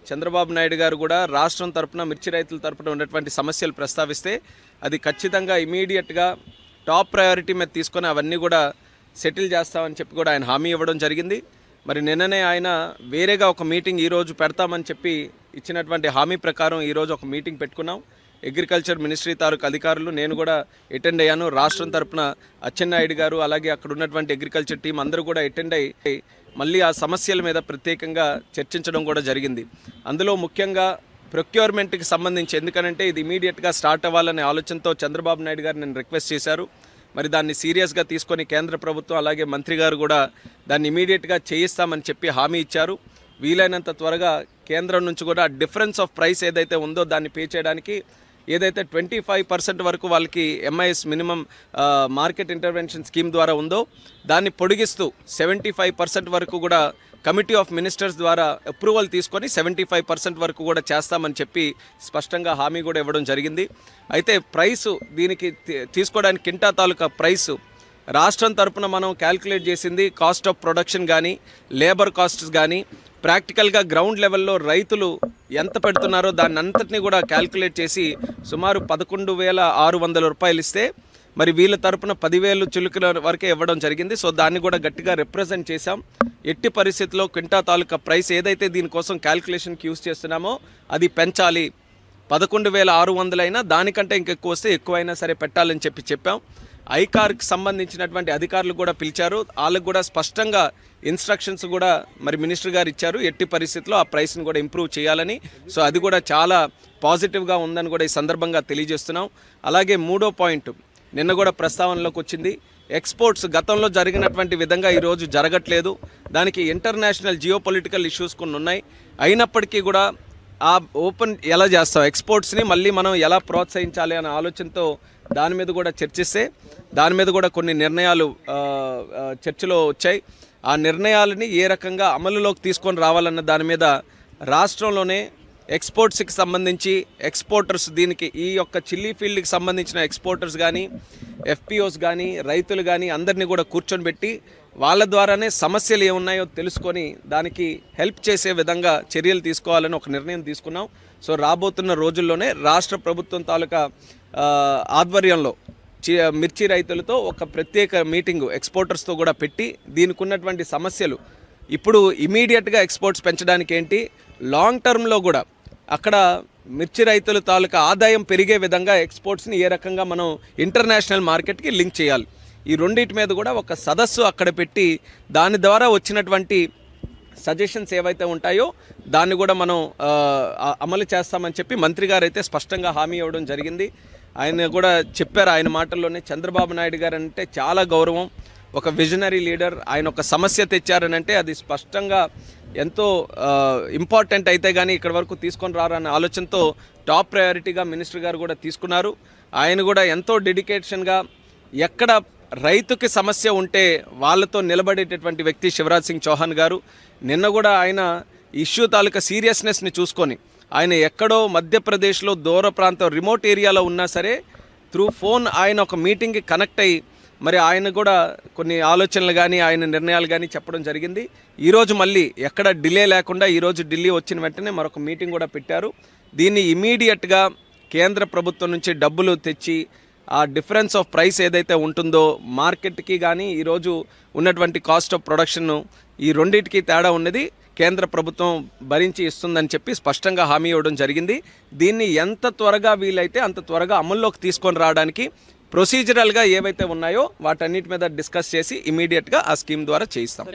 చంద్రబాబు నాయుడు గారు కూడా రాష్ట్రం తరపున మిర్చి రైతుల తరపున ఉన్నటువంటి సమస్యలు ప్రస్తావిస్తే అది ఖచ్చితంగా ఇమీడియట్గా టాప్ ప్రయారిటీ మీద తీసుకొని అవన్నీ కూడా సెటిల్ చేస్తామని చెప్పి కూడా ఆయన హామీ ఇవ్వడం జరిగింది. మరి నిన్ననే ఆయన వేరేగా ఒక మీటింగ్ ఈరోజు పెడతామని చెప్పి ఇచ్చినటువంటి హామీ ప్రకారం ఈరోజు ఒక మీటింగ్ పెట్టుకున్నాం. అగ్రికల్చర్ మినిస్ట్రీ తాలూకు అధికారులు నేను కూడా అటెండ్ అయ్యాను. రాష్ట్రం తరపున అచ్చెన్నాయుడు గారు అలాగే అక్కడ ఉన్నటువంటి అగ్రికల్చర్ టీం అందరూ కూడా అటెండ్ అయ్యి మళ్ళీ ఆ సమస్యల మీద ప్రత్యేకంగా చర్చించడం కూడా జరిగింది. అందులో ముఖ్యంగా ప్రొక్యూర్మెంట్కి సంబంధించి, ఎందుకనంటే ఇది ఇమీడియట్గా స్టార్ట్ అవ్వాలనే ఆలోచనతో చంద్రబాబు నాయుడు గారు నేను రిక్వెస్ట్ చేశారు. మరి దాన్ని సీరియస్గా తీసుకొని కేంద్ర ప్రభుత్వం అలాగే మంత్రి గారు కూడా దాన్ని ఇమీడియట్గా చేయిస్తామని చెప్పి హామీ ఇచ్చారు. వీలైనంత త్వరగా కేంద్రం నుంచి కూడా డిఫరెన్స్ ఆఫ్ ప్రైస్ ఏదైతే ఉందో దాన్ని పే చేయడానికి ఏదైతే 25% వరకు వాళ్ళకి MIS minimum market intervention scheme ద్వారా ఉందో దాన్ని పొడిగిస్తూ 75% వరకు కూడా కమిటీ ఆఫ్ మినిస్టర్స్ ద్వారా అప్రూవల్ తీసుకొని 75% వరకు కూడా చేస్తామని చెప్పి స్పష్టంగా హామీ కూడా ఇవ్వడం జరిగింది. అయితే ప్రైసు దీనికి తీసుకోవడానికి కింటా తాలూకా ప్రైసు రాష్ట్రం తరపున మనం క్యాల్కులేట్ చేసింది కాస్ట్ ఆఫ్ ప్రొడక్షన్ కానీ లేబర్ కాస్ట్స్ కానీ ప్రాక్టికల్గా గ్రౌండ్ లెవెల్లో రైతులు ఎంత పెడుతున్నారో దాన్ని అంతటినీ కూడా క్యాల్కులేట్ చేసి సుమారు 11,600 రూపాయలు ఇస్తే మరి వీళ్ళ తరపున 10,000 చిలుకల వరకే ఇవ్వడం జరిగింది. సో దాన్ని కూడా గట్టిగా రిప్రజెంట్ చేశాం. ఎట్టి పరిస్థితుల్లో క్వింటా తాలూకా ప్రైస్ ఏదైతే దీనికోసం క్యాల్కులేషన్కి యూజ్ చేస్తున్నామో అది పెంచాలి. 11,600 అయినా దానికంటే ఇంకెక్కువ వస్తే ఎక్కువైనా సరే పెట్టాలని చెప్పాం. ఐకార్కి సంబంధించినటువంటి అధికారులు కూడా పిలిచారు. వాళ్ళకు కూడా స్పష్టంగా ఇన్స్ట్రక్షన్స్ కూడా మరి మినిస్టర్ గారు ఇచ్చారు. ఎట్టి పరిస్థితుల్లో ఆ ప్రైస్ని కూడా ఇంప్రూవ్ చేయాలని. సో అది కూడా చాలా పాజిటివ్గా ఉందని కూడా ఈ సందర్భంగా తెలియజేస్తున్నాం. అలాగే మూడో పాయింట్ నిన్న కూడా ప్రస్తావనలోకి వచ్చింది. ఎక్స్పోర్ట్స్ గతంలో జరిగినటువంటి విధంగా ఈరోజు జరగట్లేదు. దానికి ఇంటర్నేషనల్ జియోపొలిటికల్ ఇష్యూస్ కొన్ని ఉన్నాయి. అయినప్పటికీ కూడా ఆ ఓపెన్ ఎలా చేస్తాం, ఎక్స్పోర్ట్స్ని మళ్ళీ మనం ఎలా ప్రోత్సహించాలి అనే ఆలోచనతో దాని మీద కూడా చర్చిస్తే దాని మీద కూడా కొన్ని నిర్ణయాలు చర్చలో వచ్చాయి. ఆ నిర్ణయాలని ఏ రకంగా అమలులోకి తీసుకొని రావాలన్న దాని మీద రాష్ట్రంలోనే ఎక్స్పోర్ట్స్కి సంబంధించి ఎక్స్పోర్టర్స్, దీనికి ఈ యొక్క చిల్లీ ఫీల్డ్కి సంబంధించిన ఎక్స్పోర్టర్స్ కానీ FPOs కానీ రైతులు కానీ అందరినీ కూడా కూర్చొని పెట్టి వాళ్ళ ద్వారానే సమస్యలు ఏమున్నాయో తెలుసుకొని దానికి హెల్ప్ చేసే విధంగా చర్యలు తీసుకోవాలని ఒక నిర్ణయం తీసుకున్నాం. సో రాబోతున్న రోజుల్లోనే రాష్ట్ర ప్రభుత్వం తాలూకా ఆధ్వర్యంలో మిర్చి రైతులతో ఒక ప్రత్యేక మీటింగు ఎక్స్పోర్టర్స్తో కూడా పెట్టి దీనికి ఉన్నటువంటి సమస్యలు ఇప్పుడు ఇమీడియట్గా ఎక్స్పోర్ట్స్ పెంచడానికి ఏంటి, లాంగ్ టర్మ్లో కూడా అక్కడ మిర్చి రైతుల తాలూకా ఆదాయం పెరిగే విధంగా ఎక్స్పోర్ట్స్ని ఏ రకంగా మనం ఇంటర్నేషనల్ మార్కెట్కి లింక్ చేయాలి, ఈ రెండింటి మీద కూడా ఒక సదస్సు అక్కడ పెట్టి దాని ద్వారా వచ్చినటువంటి సజెషన్స్ ఏవైతే ఉంటాయో దాన్ని కూడా మనం అమలు చేస్తామని చెప్పి మంత్రి గారు అయితే స్పష్టంగా హామీ ఇవ్వడం జరిగింది. ఆయన కూడా చెప్పారు ఆయన మాటల్లోనే, చంద్రబాబు నాయుడు గారు అంటే చాలా గౌరవం, ఒక విజనరీ లీడర్. ఆయన ఒక సమస్య తెచ్చారనంటే అది స్పష్టంగా ఎంతో ఇంపార్టెంట్ అయితే కానీ ఇక్కడ వరకు తీసుకొని రారన్న ఆలోచనతో టాప్ ప్రయారిటీగా మినిస్టర్ గారు కూడా తీసుకున్నారు. ఆయన కూడా ఎంతో డెడికేషన్గా ఎక్కడ రైతుకి సమస్య ఉంటే వాళ్ళతో నిలబడేటటువంటి వ్యక్తి శివరాజ్ సింగ్ చౌహాన్ గారు. నిన్న కూడా ఆయన ఇష్యూ తాలూకా సీరియస్నెస్ని చూసుకొని ఆయన ఎక్కడో మధ్యప్రదేశ్లో దూర ప్రాంతం రిమోట్ ఏరియాలో ఉన్నా సరే త్రూ ఫోన్ ఆయన ఒక మీటింగ్కి కనెక్ట్ అయ్యి మరి ఆయన కూడా కొన్ని ఆలోచనలు కానీ ఆయన నిర్ణయాలు కానీ చెప్పడం జరిగింది. ఈరోజు మళ్ళీ ఎక్కడ డిలే లేకుండా ఈరోజు ఢిల్లీ వచ్చిన వెంటనే మరొక మీటింగ్ కూడా పెట్టారు. దీన్ని ఇమీడియట్గా కేంద్ర ప్రభుత్వం నుంచి డబ్బులు తెచ్చి ఆ డిఫరెన్స్ ఆఫ్ ప్రైస్ ఏదైతే ఉంటుందో మార్కెట్కి కానీ ఈరోజు ఉన్నటువంటి కాస్ట్ ఆఫ్ ప్రొడక్షన్ ఈ రెండింటికి తేడా ఉన్నది కేంద్ర ప్రభుత్వం భరించి ఇస్తుందని చెప్పి స్పష్టంగా హామీ ఇవ్వడం జరిగింది. దీన్ని ఎంత త్వరగా వీలైతే అంత త్వరగా అమల్లోకి తీసుకొని రావడానికి ప్రొసీజరల్గా ఏవైతే ఉన్నాయో వాటన్నిటి మీద డిస్కస్ చేసి ఇమీడియట్గా ఆ స్కీమ్ ద్వారా చేయిస్తాం.